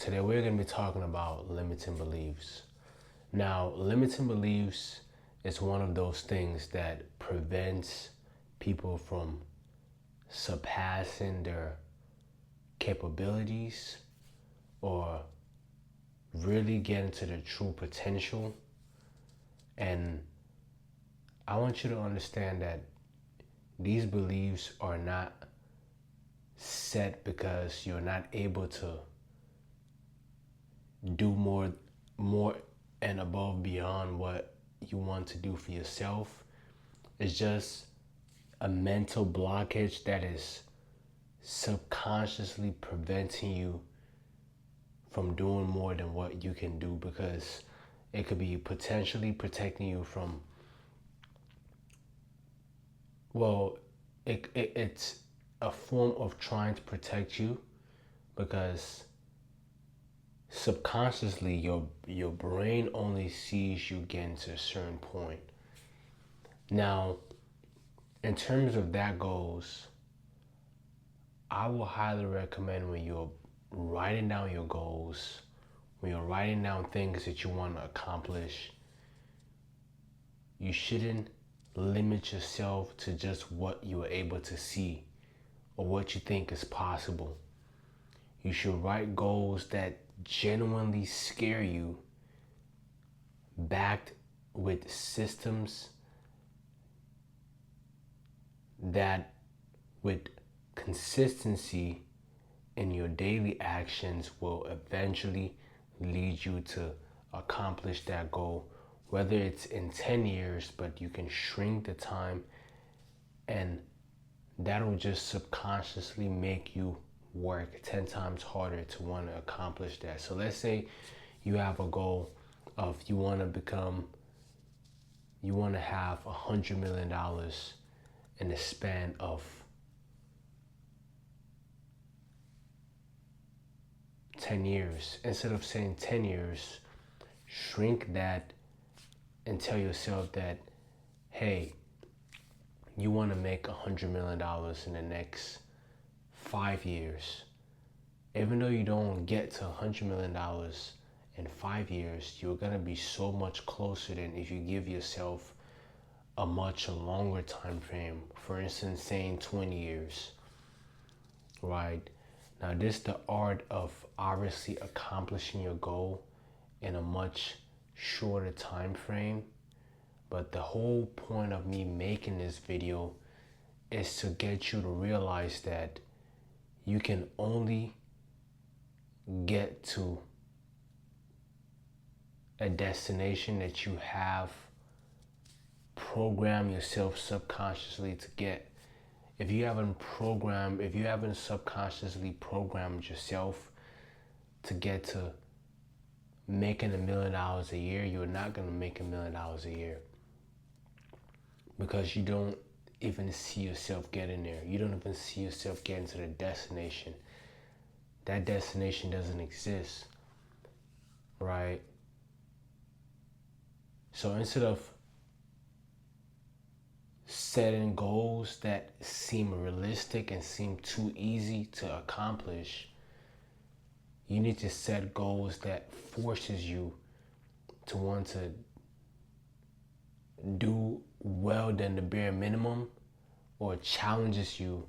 Today we're going to be talking about limiting beliefs. Now, limiting beliefs is one of those things that prevents people from surpassing their capabilities or really getting to their true potential. And I want you to understand that these beliefs are not set because you're not able to do more and above beyond what you want to do for yourself. It's just a mental blockage that is subconsciously preventing you from doing more than what you can do, because it could be potentially protecting you from, well, it's a form of trying to protect you, because subconsciously your brain only sees you getting to a certain point. Now, in terms of that goes, I will highly recommend when you're writing down your goals, when you're writing down things that you want to accomplish, you shouldn't limit yourself to just what you are able to see or what you think is possible. You should write goals that genuinely scare you, backed with systems that, with consistency in your daily actions, will eventually lead you to accomplish that goal. Whether it's in 10 years, but you can shrink the time, and that'll just subconsciously make you work 10 times harder to want to accomplish that. So let's say you have a goal of you want to have $100 million in the span of 10 years. Instead of saying 10 years, shrink that and tell yourself that, hey, you want to make $100 million in the next 5 years. Even though you don't get to $100 million in 5 years, you're going to be so much closer than if you give yourself a much longer time frame. For instance, saying 20 years, right? Now, this is the art of obviously accomplishing your goal in a much shorter time frame. But the whole point of me making this video is to get you to realize that you can only get to a destination that you have programmed yourself subconsciously to get. If you haven't subconsciously programmed yourself to get to making $1 million a year, you're not going to make $1 million a year, because you don't even see yourself getting there. You don't even see yourself getting to the destination. That destination doesn't exist, right? So instead of setting goals that seem realistic and seem too easy to accomplish, you need to set goals that forces you to want to do well than the bare minimum, or challenges you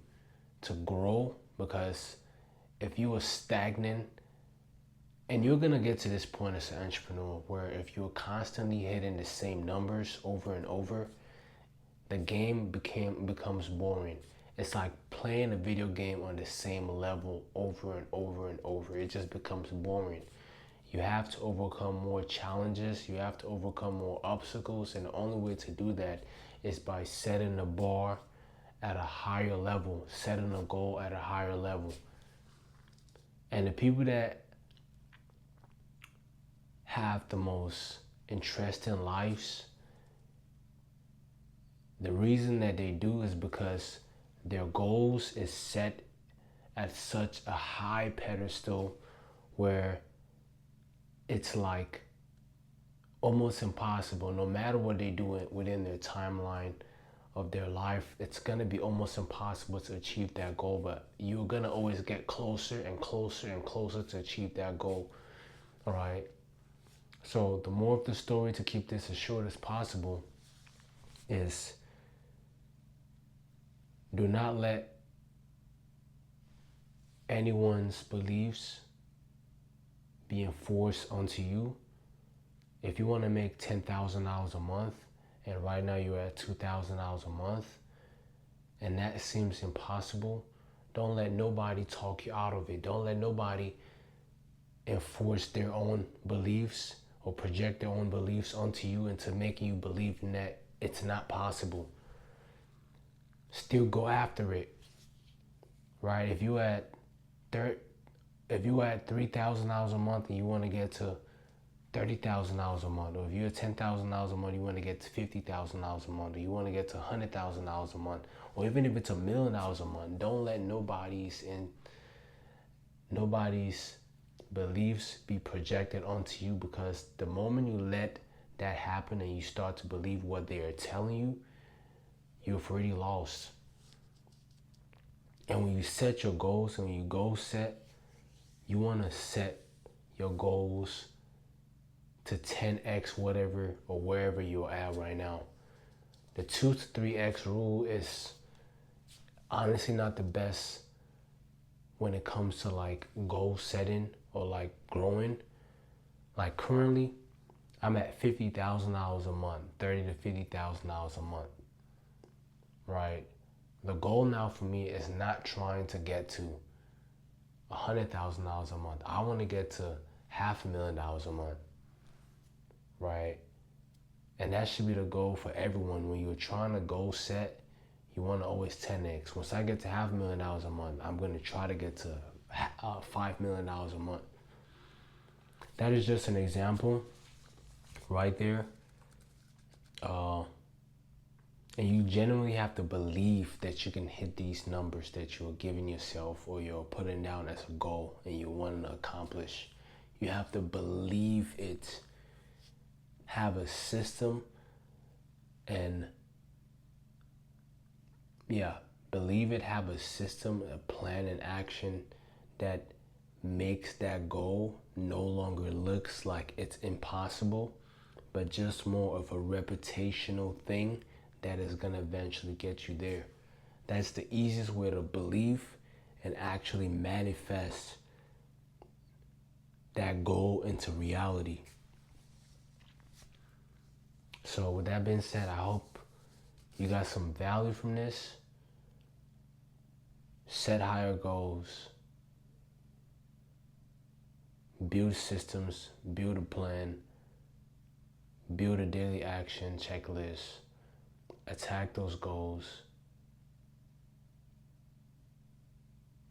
to grow. Because if you are stagnant, and you're gonna get to this point as an entrepreneur where if you're constantly hitting the same numbers over and over, the game becomes boring. It's like playing a video game on the same level over and over and over. It just becomes boring. You have to overcome more challenges. You have to overcome more obstacles. And the only way to do that is by setting the bar at a higher level, setting a goal at a higher level. And the people that have the most interesting lives, the reason that they do is because their goals is set at such a high pedestal where it's like almost impossible, no matter what they do within their timeline of their life, it's going to be almost impossible to achieve that goal, but you're going to always get closer and closer and closer to achieve that goal. All right. So the more of the story, to keep this as short as possible, is do not let anyone's beliefs be enforced onto you. If you want to make $10,000 a month, and right now you're at $2,000 a month, and that seems impossible, don't let nobody talk you out of it. Don't let nobody enforce their own beliefs or project their own beliefs onto you into making you believe in that it's not possible. Still go after it, right? If you at $3,000 a month and you want to get to $30,000 a month, or if you're at $10,000 a month, you want to get to $50,000 a month, or you want to get to $100,000 a month, or even if it's $1 million a month, don't let nobody's beliefs be projected onto you, because the moment you let that happen and you start to believe what they are telling you, you've already lost. And when you set your goals, and when you goal set, you want to set your goals to 10x whatever or wherever you're at right now. The 2 to 3x rule is honestly not the best when it comes to like goal setting or like growing. Like currently, I'm at $50,000 a month, $30,000 to $50,000 a month, right? The goal now for me is not trying to get to $100,000 a month. I want to get to $500,000 a month, right? And that should be the goal for everyone. When you're trying to goal set, you want to always 10x. Once I get to $500,000 a month, I'm going to try to get to $5 million a month. That is just an example right there. And you genuinely have to believe that you can hit these numbers that you're giving yourself or you're putting down as a goal and you want to accomplish. You have to believe it, have a system, and believe it, have a system, a plan, and action that makes that goal no longer looks like it's impossible, but just more of a reputational thing that is going to eventually get you there. That's the easiest way to believe and actually manifest that goal into reality. So with that being said, I hope you got some value from this. Set higher goals. Build systems, build a plan, build a daily action checklist. Attack those goals.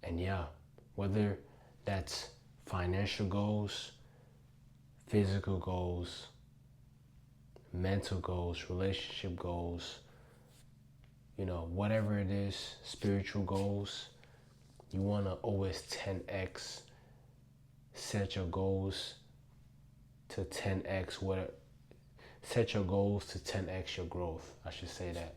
And whether that's financial goals, physical goals, mental goals, relationship goals, whatever it is, spiritual goals, you want to always 10x. Set your goals to 10x set your goals to 10x your growth. I should say that.